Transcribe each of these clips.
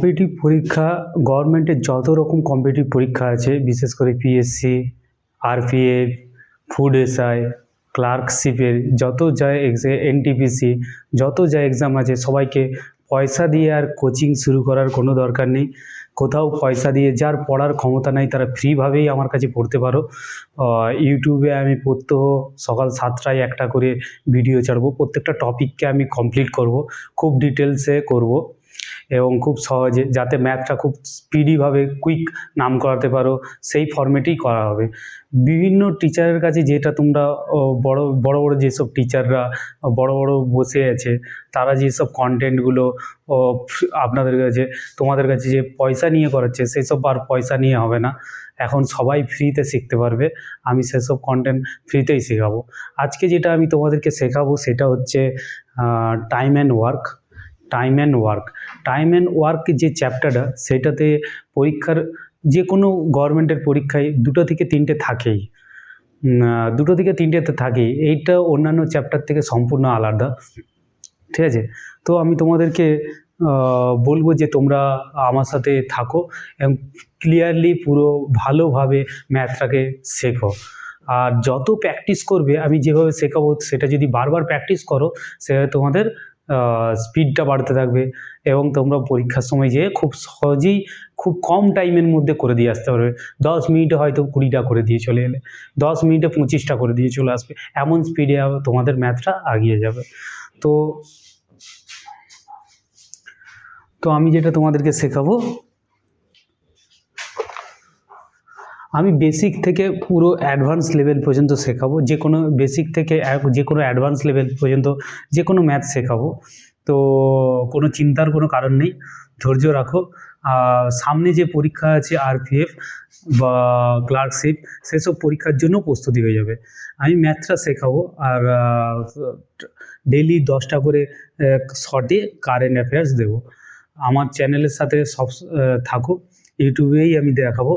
Competitive পরীক্ষা গভর্নমেন্টের যত রকম কম্পিটিটিভ পরীক্ষা আছে, বিশেষ করে পিএসসি, আরপিএফ, ফুড এসআই, ক্লার্কশিপের যত যা এনটিপিসি যত যা এক্সাম আছে, সবাইকে পয়সা দিয়ে আর কোচিং শুরু করার কোনো দরকার নেই। কোথাও পয়সা দিয়ে, যার পড়ার ক্ষমতা নাই তারা ফ্রিভাবেই আমার কাছে পড়তে পারো। ইউটিউবে আমি প্রত্যহ সকাল 7টায় একটা করে ভিডিও ছাড়বো, প্রত্যেকটা টপিককে আমি কমপ্লিট করব, খুব ডিটেলসে করব এবং খুব সহজে, যাতে ম্যাথটা খুব স্পিডিভাবে কুইক নাম করাতে পারো সেই ফর্মেটেই করা হবে। বিভিন্ন টিচারের কাছে, যেটা তোমরা বড় বড় যেসব টিচাররা বড় বড় বসে আছে, তারা যেসব কন্টেন্টগুলো আপনাদের কাছে, তোমাদের কাছে যে পয়সা নিয়ে করাচ্ছে, সেসব আর পয়সা নিয়ে হবে না। এখন সবাই ফ্রিতে শিখতে পারবে, আমি সেসব কন্টেন্ট ফ্রিতেই শেখাবো। আজকে যেটা আমি তোমাদেরকে শেখাবো সেটা হচ্ছে টাইম অ্যান্ড ওয়ার্ক যে চ্যাপ্টারটা, সেটাতে পরীক্ষার যে কোনো গভর্নমেন্টের পরীক্ষায় 2 থেকে 3টে থাকেই, 2 থেকে 3টেতে থাকেই। এইটা অন্যান্য চ্যাপ্টার থেকে সম্পূর্ণ আলাদা, ঠিক আছে? তো আমি তোমাদেরকে বলবো যে তোমরা আমার সাথে থাকো এবং ক্লিয়ারলি পুরো ভালোভাবে ম্যাথটাকে শেখো। আর যত প্র্যাকটিস করবে, আমি যেভাবে শেখাবো সেটা যদি বারবার প্র্যাকটিস করো, সেটা তোমাদের স্পিডটা বাড়তে থাকবে এবং তোমরা পরীক্ষার সময় যেয়ে খুব সহজেই খুব কম টাইমের মধ্যে করে দিয়ে আসতে পারবে। 10 মিনিটে হয়তো 20টা করে দিয়ে চলে এলে, 10 মিনিটে 25টা করে দিয়ে চলে আসবে, এমন স্পিডে তোমাদের ম্যাথটা এগিয়ে যাবে। তো আমি যেটা তোমাদেরকে শেখাবো, আমি বেসিক থেকে পুরো অ্যাডভান্স লেভেল পর্যন্ত শেখাবো। যে কোনো বেসিক থেকে যে কোনো অ্যাডভান্স লেভেল পর্যন্ত যে কোনো ম্যাথ শেখাবো। তো কোনো চিন্তার কোনো কারণ নেই, ধৈর্য রাখো। সামনে যে পরীক্ষা আছে আরপিএফ বা ক্লার্কশিপ, সেসব পরীক্ষার জন্য প্রস্তুতি হয়ে যাবে। আমি ম্যাথটা শেখাবো আর ডেইলি 10টা করে শর্টে কারেন্ট অ্যাফেয়ার্স দেবো। আমার চ্যানেলের সাথে সব থাকো, ইউটিউবেই আমি দেখাবো।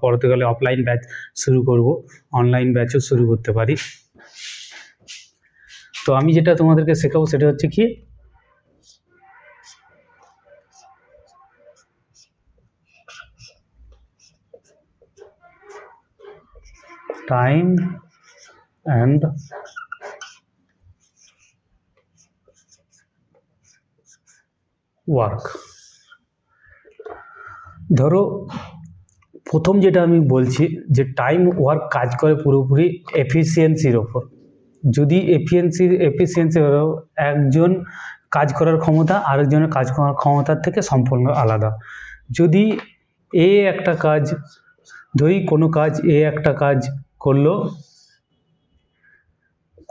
পরবর্তীকালে অফলাইন ব্যাচ শুরু করব, অনলাইন ব্যাচও শুরু করতে পারি। তো আমি যেটা তোমাদেরকে শেখাবো সেটা হচ্ছে কি, টাইম অ্যান্ড ওয়ার্ক। ধরো প্রথম যেটা আমি বলছি যে টাইম ওয়ার্ক কাজ করে পুরোপুরি এফিসিয়েন্সির ওপর। যদি এফিসিয়েন্সি হলো, একজন কাজ করার ক্ষমতা আরেকজনের কাজ করার ক্ষমতার থেকে সম্পূর্ণ আলাদা। যদি এ একটা কাজ, ধরি কোনো কাজ, এ একটা কাজ করলো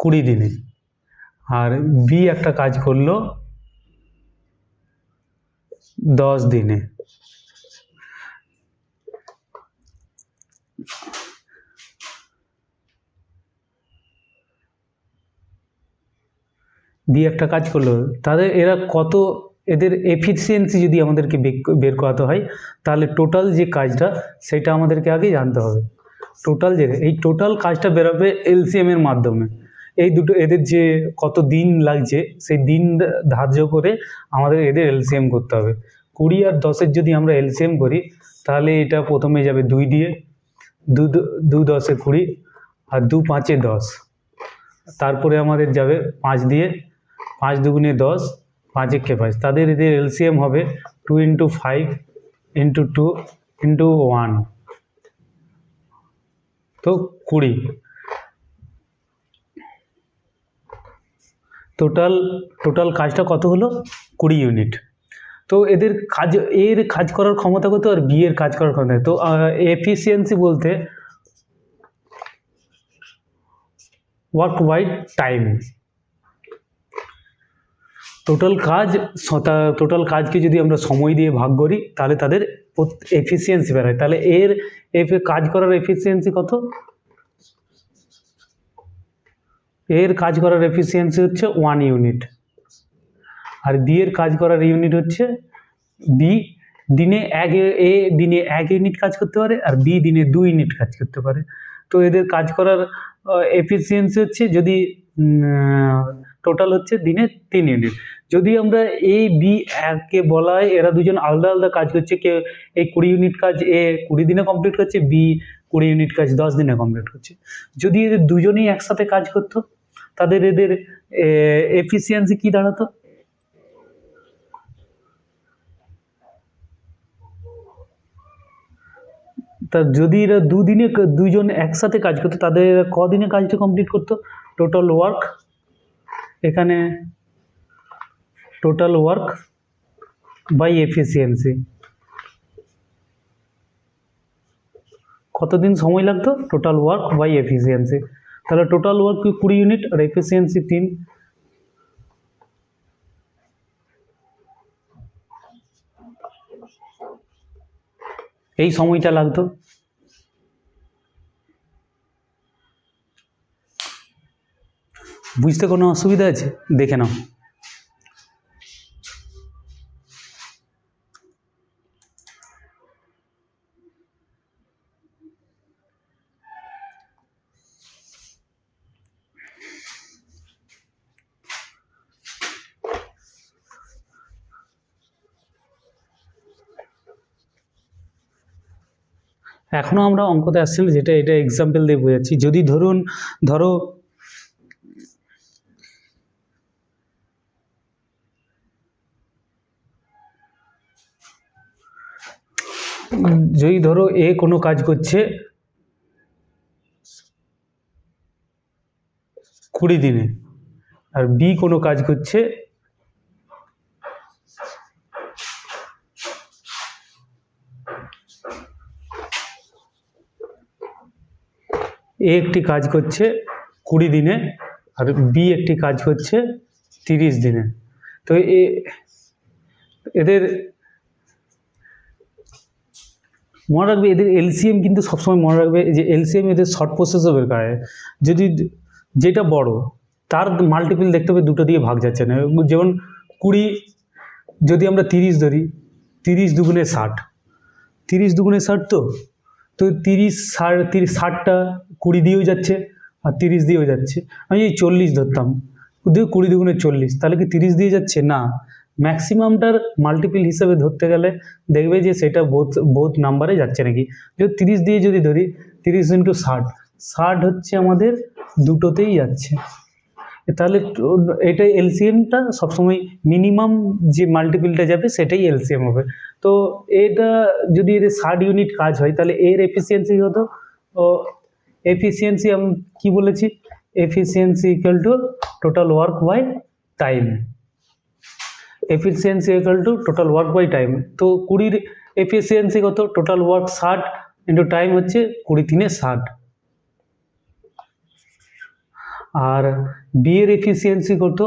20 দিনে, আর বি একটা কাজ করলো 10 দিনে। বি একটা কাজ করলো, তাদের এদের এফিসিয়েন্সি যদি আমাদেরকে বের করাতে হয়, তাহলে টোটাল যে কাজটা সেটা আমাদেরকে আগে জানতে হবে। এই টোটাল কাজটা বেরোবে এলসিএম এর মাধ্যমে। এই দুটো এদের যে কত দিন লাগছে, সেই দিন ধার্য করে আমাদের এদের এলসিএম করতে হবে। 20 আর 10-এর যদি আমরা এলসিএম করি, তাহলে এটা প্রথমে যাবে 2 দিয়ে, 2 10-এ 20 আর 2 5-এ 10। তারপরে আমাদের যাবে 5 দিয়ে, 5 2 10, 5 1 5। তাদের এদের এলসিএম হবে 2 × 5 × 2 × 1, তো 20। টোটাল কাজটা কত হলো? 20 ইউনিট। তো এর কাজ করার ক্ষমতা কত আর বি এর কাজ করার ক্ষমতা। তো এফিসিয়েন্সি বলতে ওয়ার্ক বাই টাইম। টোটাল কাজকে যদি আমরা সময় দিয়ে ভাগ করি, তাহলে তাদের এফিসিয়েন্সি বেরোয়। তাহলে এর কাজ করার এফিসিয়েন্সি কত? এর কাজ করার এফিসিয়েন্সি হচ্ছে 1 ইউনিট, আর বি এর কাজ করার ইউনিট হচ্ছে, বি দিনে 1 ইউনিট কাজ করতে পারে, আর বি দিনে 2 ইউনিট কাজ করতে পারে। তো এদের কাজ করার এফিসিয়েন্সি হচ্ছে, যদি টোটাল হচ্ছে দিনে 3 ইউনিট, যদি আমরা এ বি কে বলা হয় এরা দুজন আলাদা আলাদা কাজ করছে, কেউ এই 20 ইউনিট কাজ এ 20 দিনে কমপ্লিট করছে, বি 20 ইউনিট কাজ 10 দিনে কমপ্লিট করছে। যদি এদের দুজনেই একসাথে কাজ করতো তাদের এদের এফিসিয়েন্সি কি দাঁড়াতো? তা যদি এরা দুজন একসাথে কাজ করতো তাদের কদিনে কাজটা কমপ্লিট করতো? টোটাল ওয়ার্ক, এখানে টোটাল ওয়ার্ক বাই এফিসিয়েন্সি, কতদিন সময় লাগতো? Total work by efficiency. তাহলে টোটাল ওয়ার্ক 20 ইউনিট আর এফিসিয়েন্সি 3, এই সময়টা লাগতো। বুঝতে কোনো অসুবিধা আছে? দেখে নাও। এখনো আমরা অঙ্কতে আসছি না, যেটা এটা এক্সাম্পল দিয়ে বোঝাচ্ছি। যদি ধরো এ কোনো কাজ করছে 20 দিনে আর বি কোনো কাজ করছে একটি কাজ করছে 20 দিনে আর বি একটি কাজ করছে 30 দিনে। তো এদের মনে রাখবে, এদের এলসিএম কিন্তু সবসময় মনে রাখবে যে এলসিএম এদের শর্ট প্রসেসও বের করে। যদি যেটা বড় তার মাল্টিপল দেখতে হবে দুটো দিয়ে ভাগ যাচ্ছে না। যেমন 20 যদি আমরা 30 ধরি, 30 দুগুণে 60, 30 দুগুণে 60, তো 60টা 20 দিয়েও যাচ্ছে আর 30 দিয়েও যাচ্ছে। আমি এই 40 ধরতাম, 20 দুগুণে 40, তাহলে কি 30 দিয়ে যাচ্ছে? না, ম্যাক্সিমামটার মাল্টিপল হিসেবে ধরতে গেলে দেখবে যে সেটা বোথ নাম্বারে যাচ্ছে নাকি। যদি 30 দিয়ে যদি ধরি, 30 ইন্টু 60, 60 হচ্ছে আমাদের দুটোতেই যাচ্ছে। তাহলে এটা এলসিএমটা সবসময় মিনিমাম যে মাল্টিপলটা যাবে সেটাই এলসিএম হবে। তো এটা যদি এর 60 ইউনিট কাজ হয় তাহলে এর এফিসিয়েন্সি হতো, ও এফিসিয়েন্সি আমি কি বলেছি, efficiency equal to total work by time. Efficiency equal to total work by time. তো 20 এফিসিয়েন্সি কত? টোটাল ওয়ার্ক 60 ইন্টু টাইম হচ্ছে 20 3 60। আর বি এর এফিসিয়েন্সি কত?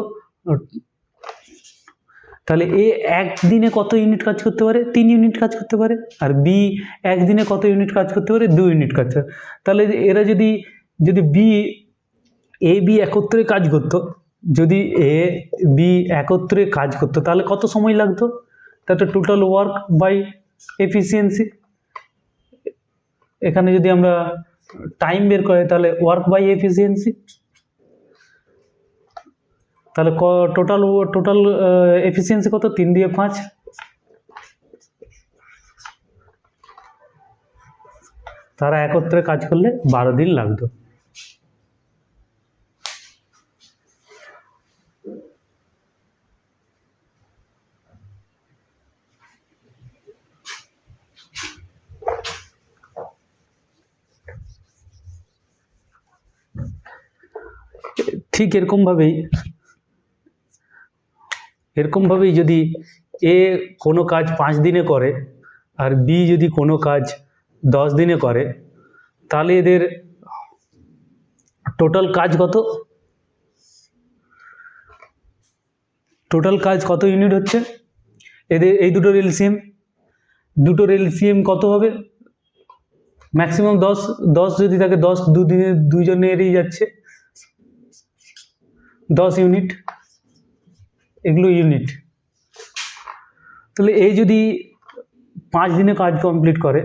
তাহলে এ একদিনে কত ইউনিট কাজ করতে পারে? 3 ইউনিট কাজ করতে পারে। আর বি একদিনে কত ইউনিট কাজ করতে পারে? 2 ইউনিট কাজ। তাহলে এরা যদি বি এ বি একত্রে কাজ করতো, যদি এ বি একত্রে কাজ করতো তাহলে কত সময় লাগতো? তাহলে টোটাল ওয়ার্ক বাই এফিসিয়েন্সি, এখানে যদি আমরা টাইম বের করি তাহলে ওয়ার্ক বাই এফিসিয়েন্সি, তাহলে টোটাল এফিসিয়েন্সি কত? 3 দিয়ে 5, তারা একত্রে কাজ করলে 12 দিন লাগতো। ঠিক এরকমভাবেই যদি এ কোনো কাজ 5 দিনে করে আর বি যদি কোনো কাজ 10 দিনে করে তাহলে এদের টোটাল কাজ কত? টোটাল কাজ কত ইউনিট হচ্ছে? এদের এই দুটোর এলসিএম কত হবে? ম্যাক্সিমাম 10 যদি থাকে 10 দুদিনে দুজনেরই যাচ্ছে 10 ইউনিট, এগুলো ইউনিট। তাহলে এই যদি 5 দিনে কাজ কমপ্লিট করে,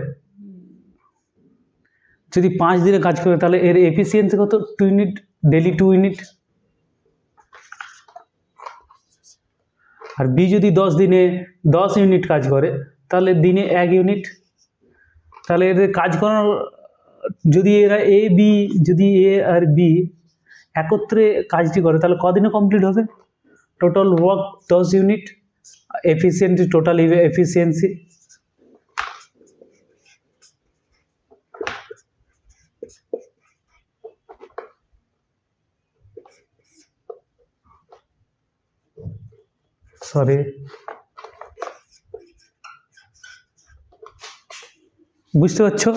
যদি 5 দিনে কাজ করে তাহলে এর এফিসিয়েন্সি কত? 2 ইউনিট, ডেলি 2 ইউনিট। আর বি যদি 10 দিনে 10 ইউনিট কাজ করে তাহলে দিনে 1 ইউনিট। তাহলে এদের কাজ করার, যদি এরা যদি এ আর বি একত্রে কাজটি করে তাহলে কদিনে কমপ্লিট হবে? Total work 10 unit, efficiency, total efficiency. Sorry, বুঝতে পারছো?